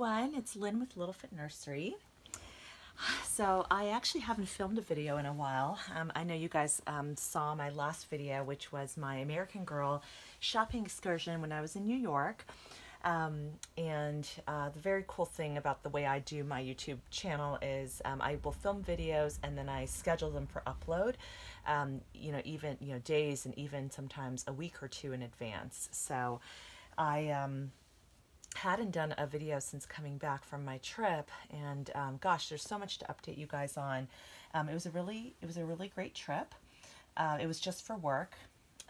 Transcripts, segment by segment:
everyone, it's Lynn with Littlefoot Nursery. So I actually haven't filmed a video in a while. I know you guys saw my last video, which was my American Girl shopping excursion when I was in New York. The very cool thing about the way I do my YouTube channel is I will film videos and then I schedule them for upload, even days and even sometimes a week or two in advance. So I hadn't done a video since coming back from my trip, and gosh, there's so much to update you guys on. It was a really great trip. It was just for work.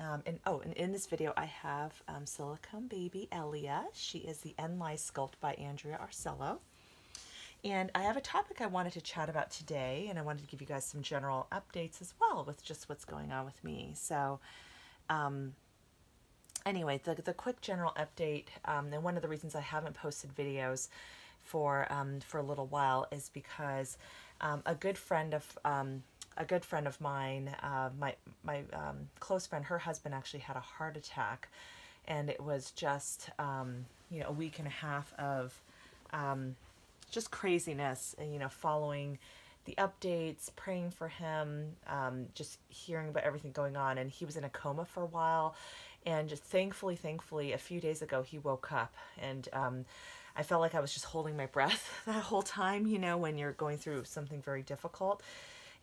And in this video I have Silicone baby Ellia. She is the Enlai sculpt by Andrea Arcello. And I have a topic I wanted to chat about today, and I wanted to give you guys some general updates as well with just what's going on with me. So anyway, the quick general update, and one of the reasons I haven't posted videos for a little while is because a good friend of mine, my close friend, her husband actually had a heart attack, and it was just a week and a half of just craziness, and following the updates, praying for him, just hearing about everything going on. And he was in a coma for a while, and just thankfully a few days ago he woke up, and I felt like I was just holding my breath that whole time, when you're going through something very difficult.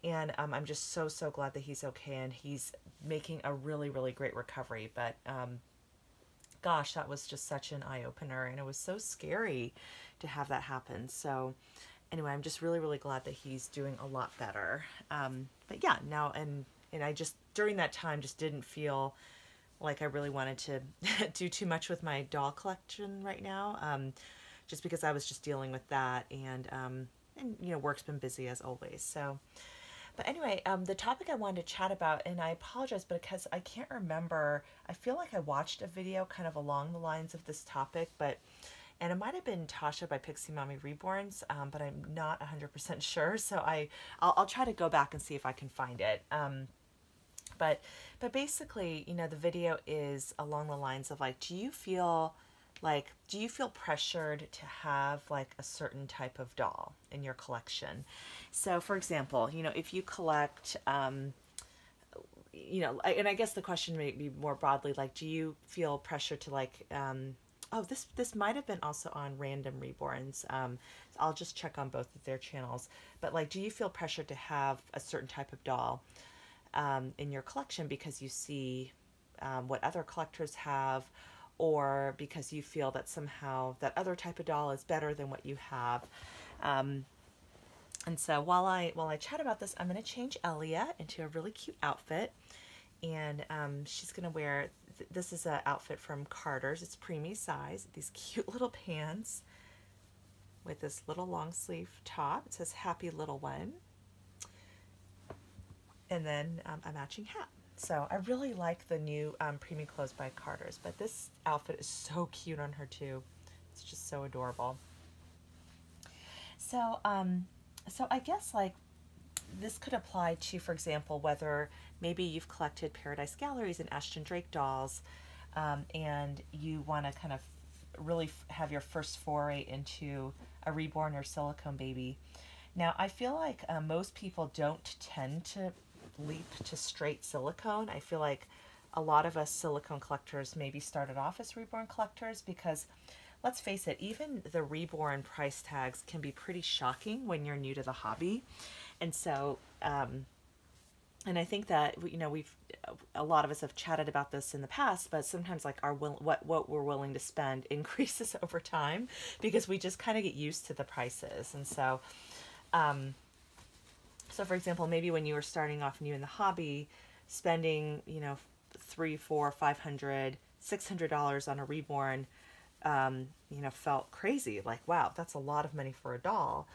And I'm just so glad that he's okay, and he's making a really great recovery. But gosh, that was just such an eye-opener, and it was so scary to have that happen. So anyway, I'm just really glad that he's doing a lot better. But yeah, now, and I just, during that time, just didn't feel like I really wanted to do too much with my doll collection right now, just because I was just dealing with that, and work's been busy as always. So, but anyway, the topic I wanted to chat about, and I apologize, but because I can't remember, I feel like I watched a video kind of along the lines of this topic, and it might have been Tasha by Pixie Mommy Reborns, but I'm not 100% sure, so I'll try to go back and see if I can find it. But basically, the video is along the lines of like, do you feel pressured to have like a certain type of doll in your collection? So for example, if you collect, and I guess the question may be more broadly, like, do you feel pressure to like, oh, this might have been also on Random Reborns. I'll just check on both of their channels. But like, do you feel pressure to have a certain type of doll in your collection because you see what other collectors have, or because you feel that somehow that other type of doll is better than what you have? And so while I chat about this, I'm going to change Ellia into a really cute outfit, and she's going to wear, this is an outfit from Carter's. It's preemie size, these cute little pants with this little long sleeve top. It says Happy Little One, and then a matching hat. So I really like the new preemie clothes by Carter's, but this outfit is so cute on her too. It's just so adorable. So so I guess like this could apply to, for example, whether maybe you've collected Paradise Galleries and Ashton Drake dolls, and you want to kind of really have your first foray into a Reborn or Silicone baby. Now, I feel like most people don't tend to leap to straight Silicone. I feel like a lot of us Silicone collectors maybe started off as Reborn collectors, because let's face it, even the Reborn price tags can be pretty shocking when you're new to the hobby. And so and I think that a lot of us have chatted about this in the past, but sometimes like what we're willing to spend increases over time, because we just kind of get used to the prices. And so so for example, maybe when you were starting off new in the hobby, spending, $300, $400, $500, $600 on a Reborn, felt crazy. Like, wow, that's a lot of money for a doll.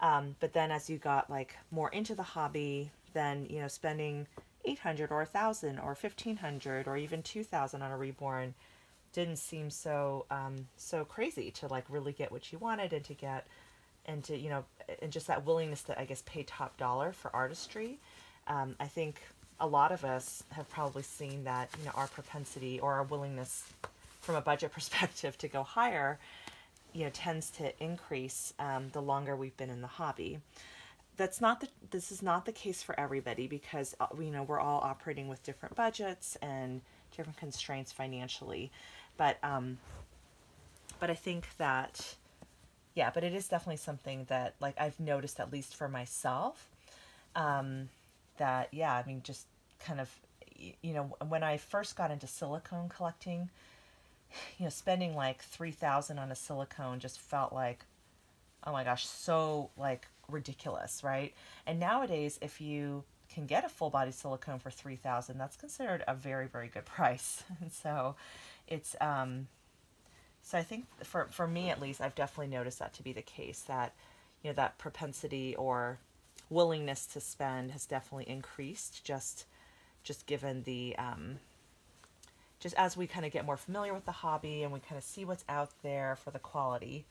But then as you got like more into the hobby, then, spending $800 or $1,000 or $1,500 or even $2,000 on a Reborn didn't seem so crazy to like really get what you wanted, and to get, and to, and just that willingness to, I guess, pay top dollar for artistry. I think a lot of us have probably seen that, our propensity or our willingness from a budget perspective to go higher, tends to increase the longer we've been in the hobby. This is not the case for everybody, because we're all operating with different budgets and different constraints financially, but I think that, yeah, but it is definitely something that, like, I've noticed, at least for myself, that, yeah, I mean, just kind of, when I first got into silicone collecting, spending like $3,000 on a silicone just felt like, oh my gosh, so like ridiculous, right? And nowadays, if you can get a full body silicone for $3,000, that's considered a very, very good price. And so it's, so I think for me, at least, I've definitely noticed that to be the case, that, that propensity or willingness to spend has definitely increased, just given the, just as we kind of get more familiar with the hobby and we kind of see what's out there for the quality.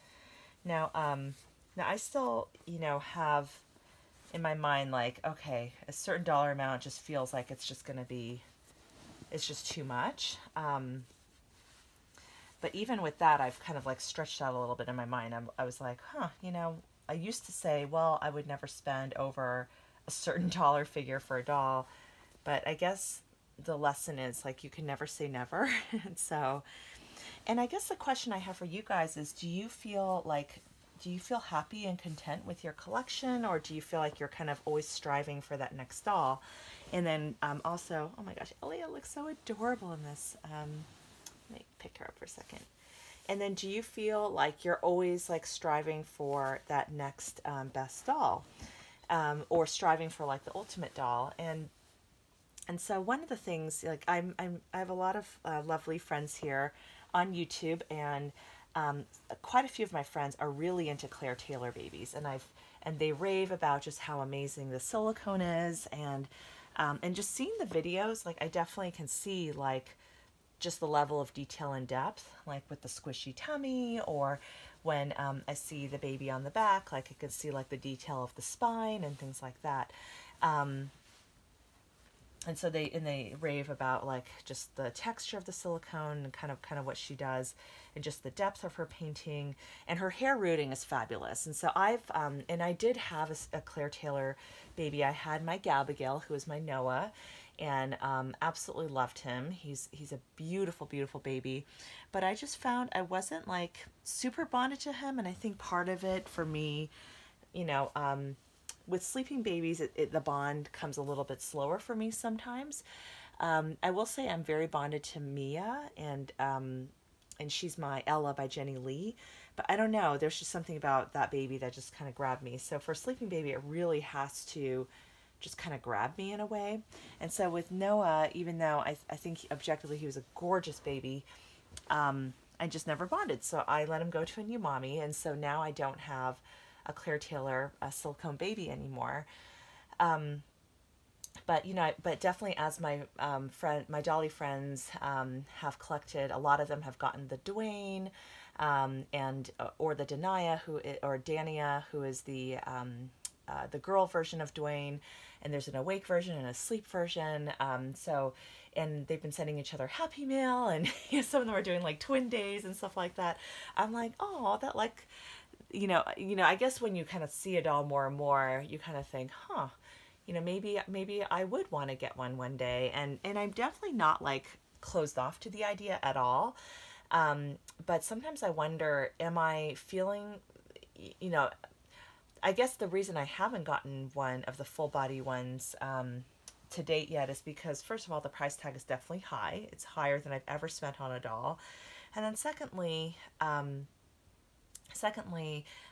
Now, I still, have in my mind, like, okay, a certain dollar amount just feels like it's just too much. But even with that, I've kind of like stretched out a little bit in my mind. I was like, I used to say, well, I would never spend over a certain dollar figure for a doll, but I guess the lesson is, like, you can never say never. And I guess the question I have for you guys is, do you feel happy and content with your collection, or do you feel like you're kind of always striving for that next doll? And then also, oh my gosh, Ellia looks so adorable in this. Let me pick her up for a second. And then, do you feel like you're always like striving for that next best doll, or striving for like the ultimate doll? And so one of the things, like, I have a lot of lovely friends here on YouTube, and quite a few of my friends are really into Claire Taylor babies, and they rave about just how amazing the silicone is, and just seeing the videos, like, I definitely can see, like, just the level of detail and depth, like with the squishy tummy, or when I see the baby on the back, like, I could see like the detail of the spine and things like that. And so they rave about, like, just the texture of the silicone and kind of what she does, and just the depth of her painting, and her hair rooting is fabulous. And so and I did have a Claire Taylor baby. I had my Gabigail, who is my Noah, and absolutely loved him. He's a beautiful, beautiful baby, but I just found I wasn't like super bonded to him. And I think part of it for me, with sleeping babies, the bond comes a little bit slower for me sometimes. I will say I'm very bonded to Mia, and she's my Ella by Jenny Lee. But I don't know, there's just something about that baby that just kind of grabbed me. So for sleeping baby, it really has to just kind of grab me in a way. And so with Noah, even though I think objectively he was a gorgeous baby, I just never bonded. So I let him go to a new mommy, and so now I don't have a Claire Taylor silicone baby anymore. But definitely, as my my dolly friends have collected, a lot of them have gotten the Dwayne, and or the Dania, who is the girl version of Dwayne, and there's an awake version and a sleep version. And they've been sending each other Happy Mail, and some of them are doing like twin days and stuff like that. I'm like, oh, that, like, I guess when you kind of see a doll more and more, you kind of think, maybe I would want to get one day. And I'm definitely not like closed off to the idea at all. But sometimes I wonder, am I feeling, I guess the reason I haven't gotten one of the full body ones to date yet is because, first of all, the price tag is definitely high. It's higher than I've ever spent on a doll. And then secondly,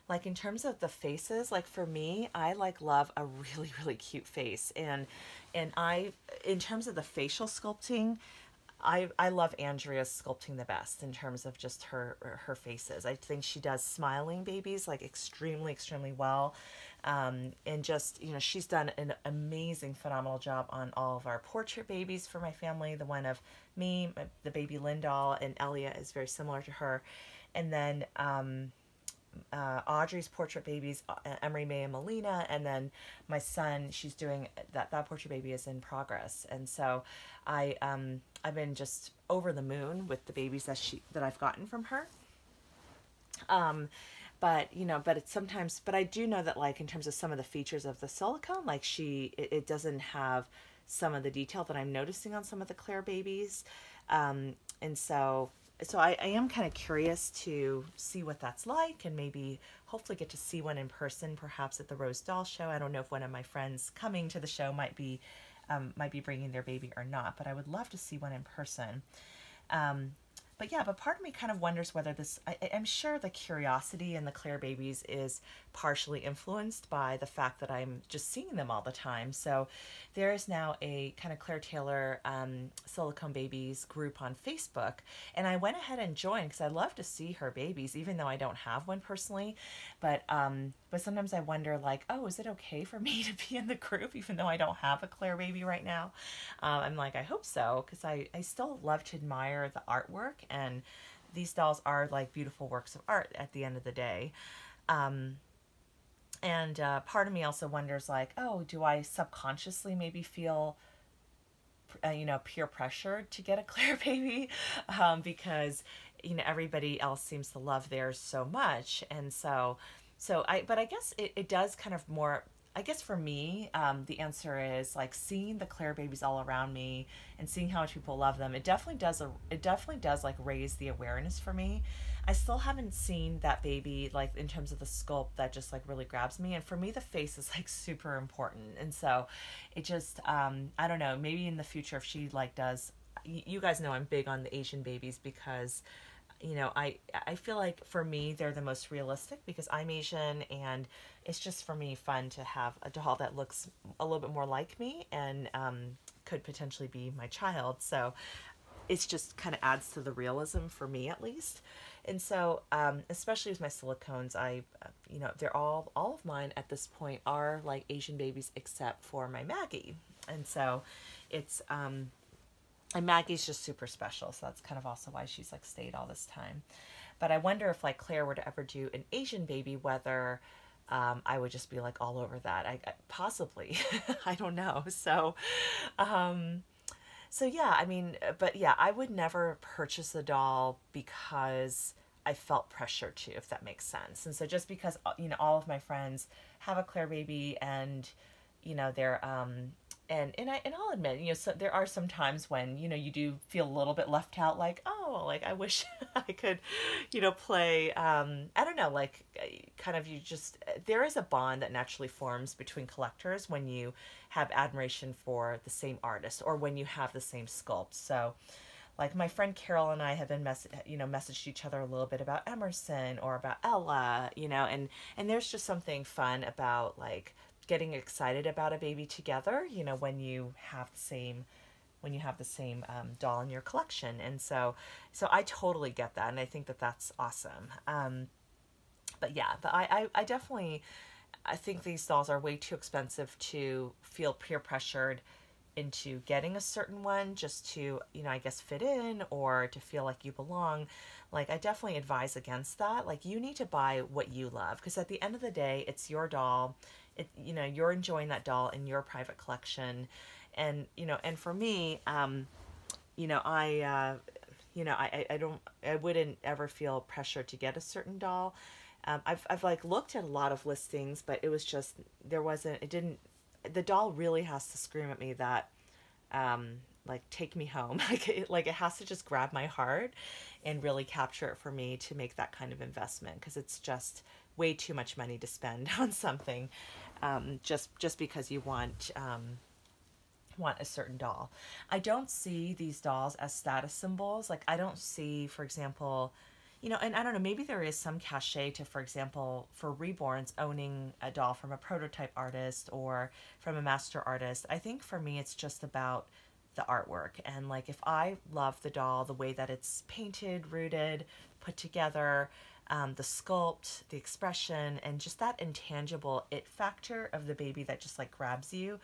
like, in terms of the faces, like, for me, I like love a really, really cute face. And in terms of the facial sculpting, I love Andrea's sculpting the best in terms of just her faces. I think she does smiling babies like extremely, extremely well. And just, she's done an amazing, phenomenal job on all of our portrait babies for my family. The one of me, the baby Lynn doll, and Ellia is very similar to her. And then Audrey's portrait babies, Emery, May, and Melina, and then my son, she's doing that portrait baby is in progress. And so I've been just over the moon with the babies that I've gotten from her. But but it's sometimes, but I do know that like in terms of some of the features of the silicone, like it doesn't have some of the detail that I'm noticing on some of the Claire babies. And so I am kind of curious to see what that's like, and maybe hopefully get to see one in person, perhaps at the Rose Doll Show. I don't know if one of my friends coming to the show might be bringing their baby or not, but I would love to see one in person. But yeah, but part of me kind of wonders whether I'm sure the curiosity in the Claire babies is partially influenced by the fact that I'm just seeing them all the time. So there is now a kind of Claire Taylor Silicone Babies group on Facebook, and I went ahead and joined because I love to see her babies, even though I don't have one personally. But sometimes I wonder, like, oh, is it okay for me to be in the group even though I don't have a Claire baby right now? I'm like, I hope so, because I still love to admire the artwork, and these dolls are like beautiful works of art at the end of the day. And part of me also wonders, like, oh, do I subconsciously maybe feel, peer pressure to get a Claire baby, because everybody else seems to love theirs so much, and but I guess it does kind of more. I guess for me, the answer is like seeing the Claire babies all around me and seeing how much people love them. It definitely does. It definitely does like raise the awareness for me. I still haven't seen that baby like in terms of the sculpt that just like really grabs me. And for me, the face is like super important. And so, it just I don't know. Maybe in the future, if she like does, you guys know I'm big on the Asian babies because I feel like for me, they're the most realistic because I'm Asian, and it's just for me fun to have a doll that looks a little bit more like me and could potentially be my child. So it's just kind of adds to the realism for me at least. And so, especially with my silicones, they're all of mine at this point are like Asian babies except for my Maggie. And so it's, and Maggie's just super special, so that's kind of also why she's like stayed all this time. But I wonder if like Claire were to ever do an Asian baby, whether I would just be like all over that. I possibly, I don't know. So yeah, I mean, but yeah, I would never purchase a doll because I felt pressure to, if that makes sense. And so just because all of my friends have a Claire baby, and they're and I'll admit, so there are some times when, you do feel a little bit left out, like, oh, like I wish I could, play, I don't know, like kind of there is a bond that naturally forms between collectors when you have admiration for the same artist or when you have the same sculpt. So like my friend Carol and I have been messaged each other a little bit about Emerson or about Ella, and there's just something fun about like getting excited about a baby together, when you have the same doll in your collection. And so I totally get that, and I think that that's awesome. But yeah, but I definitely, I think these dolls are way too expensive to feel peer pressured into getting a certain one just to, I guess fit in or to feel like you belong. Like I definitely advise against that. Like you need to buy what you love, because at the end of the day, it's your doll. You're enjoying that doll in your private collection. And, and for me, I wouldn't ever feel pressure to get a certain doll. I've like looked at a lot of listings, but it was just, the doll really has to scream at me that, like take me home. Like it has to just grab my heart and really capture it for me to make that kind of investment, because it's just way too much money to spend on something, just because you want a certain doll. I don't see these dolls as status symbols. Like I don't see, for example, and I don't know, maybe there is some cachet to, for example, for Reborns owning a doll from a prototype artist or from a master artist. I think for me, it's just about the artwork. And like, if I love the doll, the way that it's painted, rooted, put together, the sculpt, the expression, and just that intangible it factor of the baby that just like grabs you,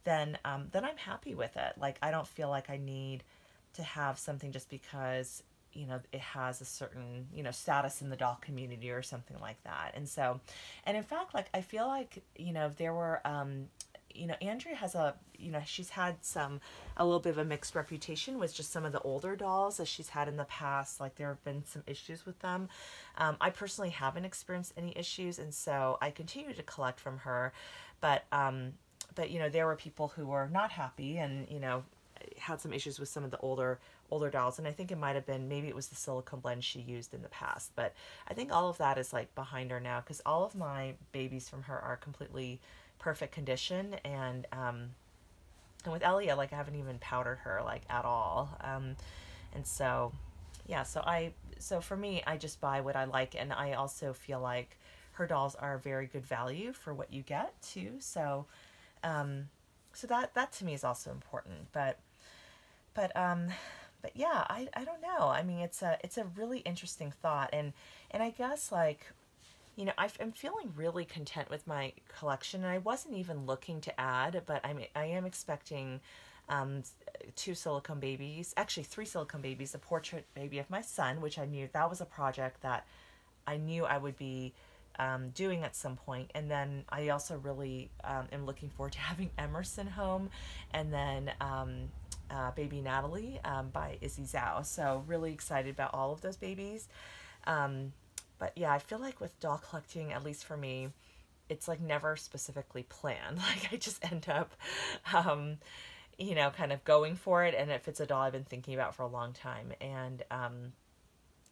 then I'm happy with it. Like, I don't feel like I need to have something just because it has a certain, status in the doll community or something like that. And so, and in fact, like, I feel like, there were, Andrea has she's had a little bit of a mixed reputation with just some of the older dolls that she's had in the past. Like there have been some issues with them. I personally haven't experienced any issues, and so I continue to collect from her. But there were people who were not happy, and had some issues with some of the older dolls, and I think it might have been, maybe it was the silicone blend she used in the past, but I think all of that is like behind her now, because all of my babies from her are completely perfect condition, and with Ellia, like I haven't even powdered her like at all, and so yeah, so for me, I just buy what I like, and I also feel like her dolls are very good value for what you get too, so that to me is also important, but yeah, I don't know. I mean, it's a really interesting thought, and I guess like, I'm feeling really content with my collection, and I wasn't even looking to add, but I am expecting 2 silicone babies, actually 3 silicone babies, a portrait baby of my son, which I knew that was a project that I knew I would be doing at some point, and then I also really am looking forward to having Emerson home, and then baby Natalie by Izzy Zhao. So really excited about all of those babies. But yeah, I feel like with doll collecting, at least for me, it's like never specifically planned. Like I just end up, kind of going for it. And if it's a doll I've been thinking about for a long time, and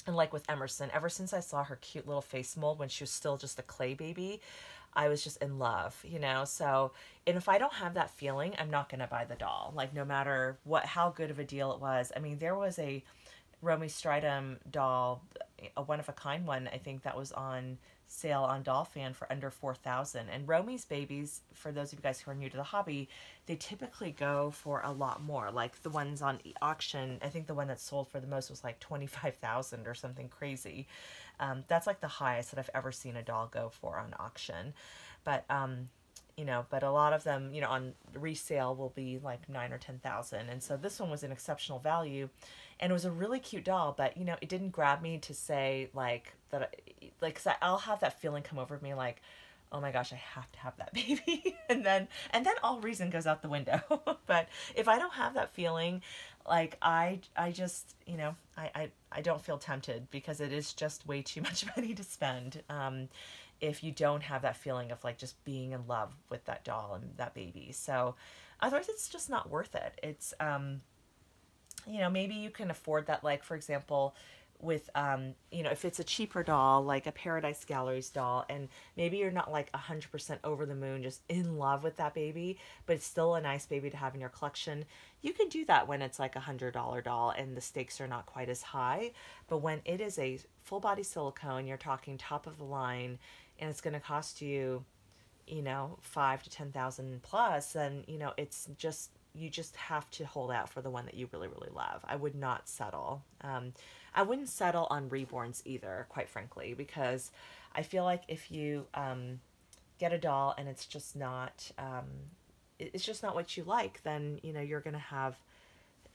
like with Emerson, ever since I saw her cute little face mold when she was still just a clay baby, I was just in love, so, and if I don't have that feeling, I'm not going to buy the doll, like no matter how good of a deal it was. I mean, there was a Romy Stridham doll, a one-of-a-kind one, I think, that was on sale on Doll Fan for under $4,000. And Romy's babies, for those of you guys who are new to the hobby, they typically go for a lot more. Like the ones on auction, I think the one that sold for the most was like $25,000 or something crazy. That's like the highest that I've ever seen a doll go for on auction. But but a lot of them, on resale will be like 9 or 10,000. And so this one was an exceptional value, and it was a really cute doll, but it didn't grab me to say like that, like, 'cause I'll have that feeling come over me like, oh my gosh, I have to have that baby. and then all reason goes out the window. But if I don't have that feeling, like I just, I don't feel tempted, because it is just way too much money to spend. If you don't have that feeling of like just being in love with that doll and that baby. So otherwise it's just not worth it. It's, maybe you can afford that, like, for example, with, if it's a cheaper doll, like a Paradise Galleries doll, and maybe you're not like 100% over the moon, just in love with that baby, but it's still a nice baby to have in your collection. You can do that when it's like $100 doll and the stakes are not quite as high. But when it is a full body silicone, you're talking top of the line, and it's going to cost you, 5 to 10,000 plus, then, it's just, you just have to hold out for the one that you really, really love. I would not settle. I wouldn't settle on Reborns either, quite frankly, because I feel like if you get a doll and it's just not what you like, then, you're going to have,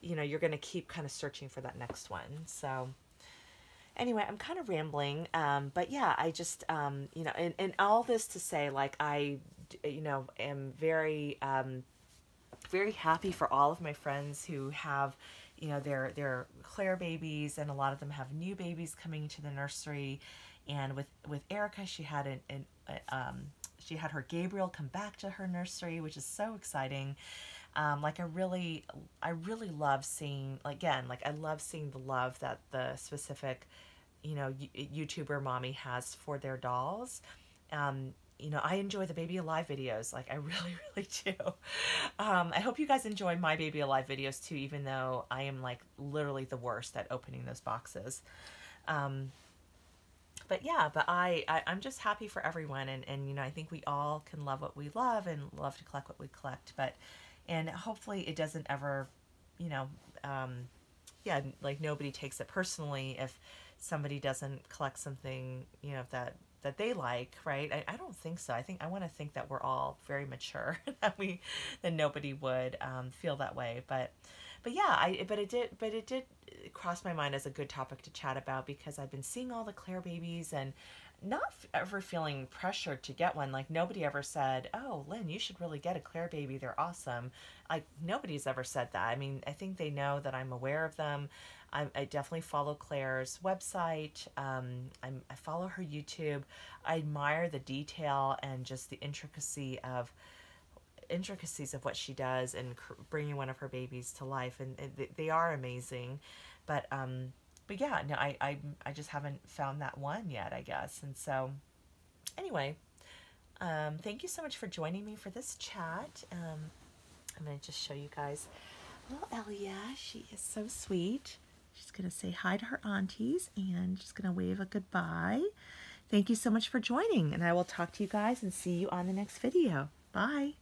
you're going to keep kind of searching for that next one. So anyway, I'm kind of rambling, but yeah, I just, and all this to say, like, I, am very, very happy for all of my friends who have, their Claire babies, and a lot of them have new babies coming to the nursery. And with Erica, she had she had her Gabriel come back to her nursery, which is so exciting. Like I really love seeing, again, like I love seeing the love that the specific, YouTuber mommy has for their dolls. I enjoy the Baby Alive videos. Like I really, really do. I hope you guys enjoy my Baby Alive videos too, even though I am like literally the worst at opening those boxes. But yeah, but I'm just happy for everyone. And I think we all can love what we love and love to collect what we collect. And hopefully it doesn't ever, yeah, like nobody takes it personally if somebody doesn't collect something, that they like, right? I don't think so. I want to think that we're all very mature, that nobody would feel that way. But but yeah, but it did cross my mind as a good topic to chat about, because I've been seeing all the Claire babies and not ever feeling pressured to get one. Like, nobody ever said, "Oh, Lynn, you should really get a Claire baby. They're awesome." Like, nobody's ever said that. I mean, I think they know that I'm aware of them. I definitely follow Claire's website. I follow her YouTube. I admire the detail and just the intricacies of what she does in bringing one of her babies to life, and they are amazing. But yeah, no, I just haven't found that one yet, I guess. And so anyway, thank you so much for joining me for this chat. I'm going to just show you guys little Ellia. She is so sweet. She's going to say hi to her aunties and just going to wave a goodbye. Thank you so much for joining, and I will talk to you guys and see you on the next video. Bye.